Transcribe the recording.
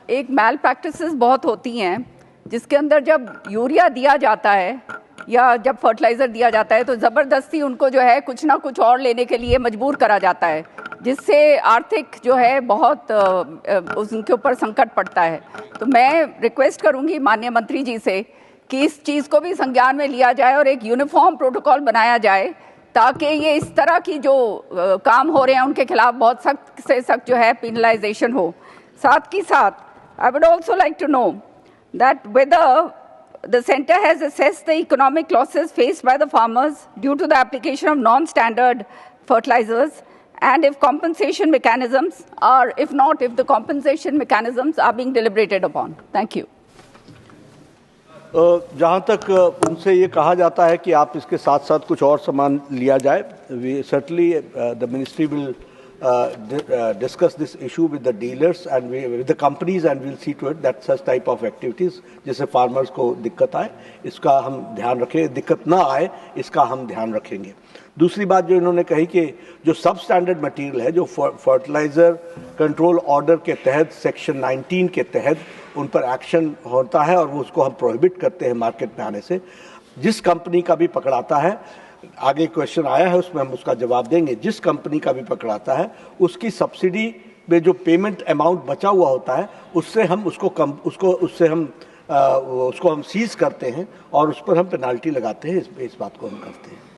एक मैल प्रैक्टिसेस बहुत होती हैं, जिसके अंदर जब यूरिया दिया जाता है या जब फर्टिलाइज़र दिया जाता है तो ज़बरदस्ती उनको जो है कुछ ना कुछ और लेने के लिए मजबूर करा जाता है, जिससे आर्थिक जो है बहुत उनके ऊपर संकट पड़ता है। तो मैं रिक्वेस्ट करूंगी माननीय मंत्री जी से कि इस चीज़ को भी संज्ञान में लिया जाए और एक यूनिफॉर्म प्रोटोकॉल बनाया जाए, ताकि ये इस तरह की जो काम हो रहे हैं उनके खिलाफ बहुत सख्त से सख्त जो है पेनलाइजेशन हो। साथ ही साथ I would also like to know that whether the center has assessed the economic losses faced by the farmers due to the application of non-standard fertilizers, and if compensation mechanisms are, if not, if the compensation mechanisms are being deliberated upon. Thank you. जहाँ तक उनसे ये कहा जाता है कि आप इसके साथ साथ कुछ और सामान लिया जाए, we certainly the ministry will discuss this issue with the dealers and with the companies, and we'll see to it that such type of activities जिससे farmers को दिक्कत आए इसका हम ध्यान रखें, दिक्कत ना आए इसका हम ध्यान रखेंगे। दूसरी बात जो इन्होंने कही कि जो सब स्टैंडर्ड मटेरियल है, जो फर्टिलाइज़र कंट्रोल ऑर्डर के तहत सेक्शन 19 के तहत उन पर एक्शन होता है और उसको हम प्रोहिबिट करते हैं मार्केट में आने से, जिस कंपनी का भी पकड़ाता है, आगे क्वेश्चन आया है उसमें हम उसका जवाब देंगे, जिस कंपनी का भी पकड़ाता है उसकी सब्सिडी में जो पेमेंट अमाउंट बचा हुआ होता है उससे हम उसको हम सीज करते हैं और उस पर हम पेनाल्टी लगाते हैं। इस बात को हम करते हैं।